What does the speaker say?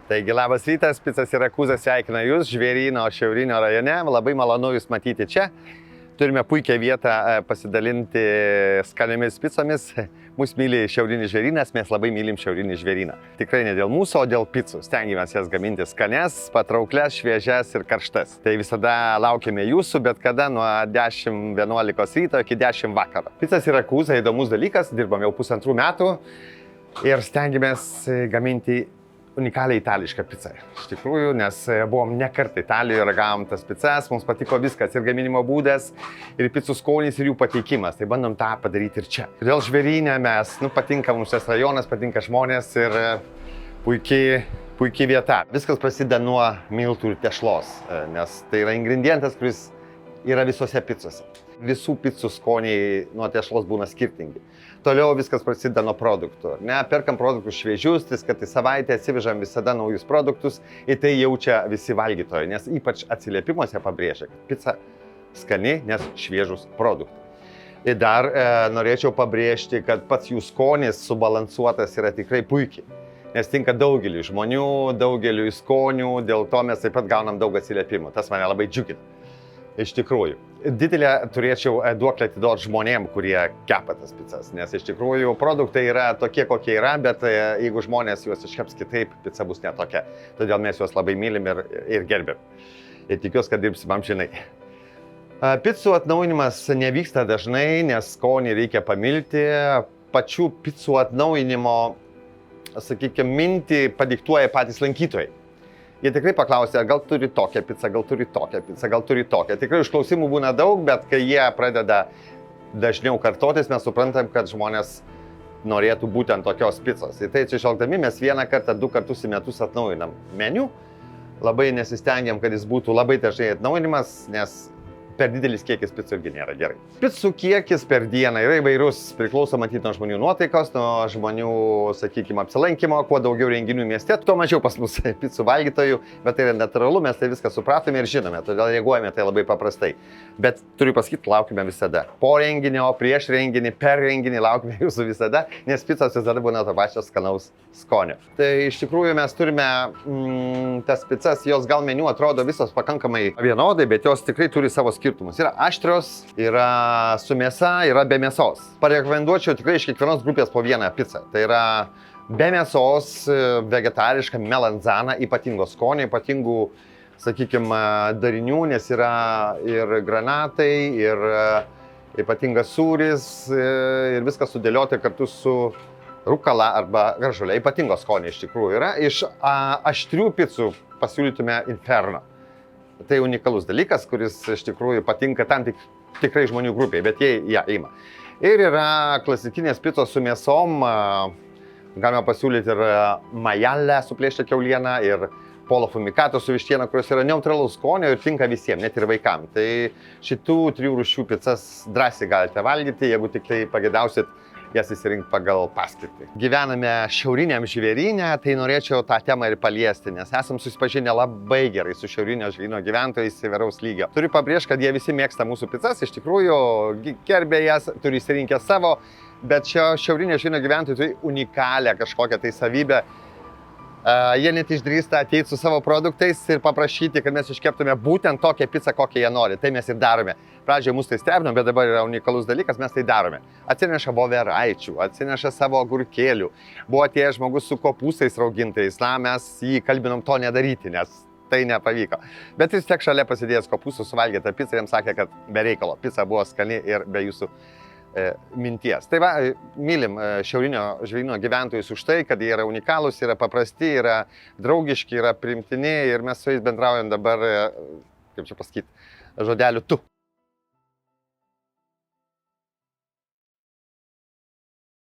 Taigi labas rytas, Picas Sirakūzas sveikina Jūs Žvėryno šiaurinio rajone. Labai malonu Jūs matyti čia. Turime puikią vietą pasidalinti skaniomis picomis. Mūsų myli šiaurinis žvėrynas, mes labai mylim šiaurinį žvėryną. Tikrai ne dėl mūsų, o dėl picų. Stengiamės jas gaminti skanias, patrauklias, šviežias ir karštas. Tai visada laukiame Jūsų, bet kada nuo 10-11 ryto iki 10 vakaro. Picas Sirakūzas įdomus dalykas, dirbam jau 1,5 metų ir stengiamės gaminti unikaliai itališką pizzą. Iš tikrųjų, nes buvom ne kartą Italijoje, ragavom tas pizzas, mums patiko viskas, ir gaminimo būdas, ir picų skonis, ir jų pateikimas. Tai bandom tą padaryti ir čia. Todėl Žvėryne mes, patinka mums šis rajonas, patinka žmonės ir puikiai vieta. Viskas prasideda nuo miltų ir tešlos, nes tai yra ingredientas, kuris yra visose picose. Visų picų skoniai nuo tešlos būna skirtingi. Toliau viskas prasideda nuo produktų. Perkam produktus šviežius, 3 kartus į savaitę, atsivežam visada naujus produktus ir tai jaučia visi valgytojai, nes ypač atsiliepimuose pabrėžia, kad pica skani, nes šviežus produktai. Ir dar norėčiau pabrėžti, kad pats jų skonis subalansuotas yra tikrai puikiai, nes tinka daugeliu žmonių, daugeliu skonių, dėl to mes taip pat gaunam daug atsiliepimų. Tas mane labai džiugina. Iš tikrųjų, didelę turėčiau duoklę atiduoti žmonėm, kurie kepa tas picas, nes iš tikrųjų produktai yra tokie, kokie yra, bet jeigu žmonės juos iškeps kitaip, pica bus netokia. Todėl mes juos labai mylim ir gerbim. Ir tikiuosi, kad dirbsim amžinai. Picų atnaujinimas nevyksta dažnai, nes skonį reikia pamilti. Pačių picų atnaujinimo, sakykime, mintį padiktuoja patys lankytojai. Jie tikrai paklausė, gal turi tokią pizzą, gal turi tokią pizzą, gal turi tokią. Tikrai užklausimų būna daug, bet kai jie pradeda dažniau kartotis, mes suprantam, kad žmonės norėtų būtent tokios pizzos. Ir tai atsižvelgdami mes 1 kartą, 2 kartus į metus atnaujinam meniu. Labai nesistengiam, kad jis būtų labai dažnai atnaujinimas, nes per didelis kiekis picų irgi nėra gerai. Picų kiekis per dieną yra įvairus, priklauso matyti nuo žmonių nuotaikos, nuo žmonių, sakykime, apsilankimo, kuo daugiau renginių mieste, tuo mažiau pas mus picų valgytojų, bet tai yra natūralu, mes tai viską supratome ir žinome, todėl reaguojame tai labai paprastai. Bet turiu pasakyti, laukime visada. Po renginio, prieš renginį, per renginį laukime Jūsų visada, nes picos visada būna to pačio skanaus skonio. Tai iš tikrųjų mes turime tas picas, jos gal meniu atrodo visos pakankamai vienodai, bet jos tikrai turi savo skirtumus. Yra aštrios, yra su mėsa, yra be mėsos. Parekomenduočiau tikrai iš kiekvienos grupės po vieną pizzą. Tai yra be mėsos, vegetariška melanzana, ypatingo skonio, ypatingų, sakykime, darinių, nes yra ir granatai, ir ypatingas sūris, ir viskas sudėlioti kartu su rukala arba gražulė. Ypatingo skonio iš tikrųjų yra. Iš aštrių picų pasiūlytume Inferno. Tai unikalus dalykas, kuris iš tikrųjų patinka tam tikrai žmonių grupiai, bet jie ją ima. Ir yra klasikinės picos su mėsom, galima pasiūlyti ir majalę su plėšta kiauliena, ir polo fumicato su vištiena, kurios yra neutralaus skonio ir tinka visiems, net ir vaikams. Tai šitų 3 rūšių pizzas drąsiai galite valgyti, jeigu tik tai pagėdausit jas įsirinkti pagal paskirtį. Gyvename šiauriniam Žvėryne, tai norėčiau tą temą ir paliesti, nes esam susipažinę labai gerai su šiaurinio Žvėryno gyventojais įvairaus lygio. Turiu pabrėžti, kad jie visi mėgsta mūsų pizzas, iš tikrųjų gerbė jas, turi įsirinkę savo, bet šio šiaurinio Žvėryno gyventojai turi unikalią kažkokią tai savybę. Jie net išdrįsta ateiti su savo produktais ir paprašyti, kad mes iškeptume būtent tokią pizzą, kokią jie nori. Tai mes ir darome. Pradžioje mus tai stebino, bet dabar yra unikalus dalykas, mes tai darome. Atsineša voveraičių, atsineša savo agurkėlių. Buvo atėjęs žmogus su kopūstais raugintais, mes jį kalbinom to nedaryti, nes tai nepavyko. Bet vis tiek šalia pasidėjęs kopūstų suvalgė tą pizzą ir jiems sakė, kad be reikalo. Pizza buvo skani ir be jūsų minties. Tai va, mylim šiaurinio Žvėryno gyventojus už tai, kad jie yra unikalūs, yra paprasti, yra draugiški, yra priimtini ir mes su jais bendraujam dabar, kaip čia pasakyti, žodeliu tu.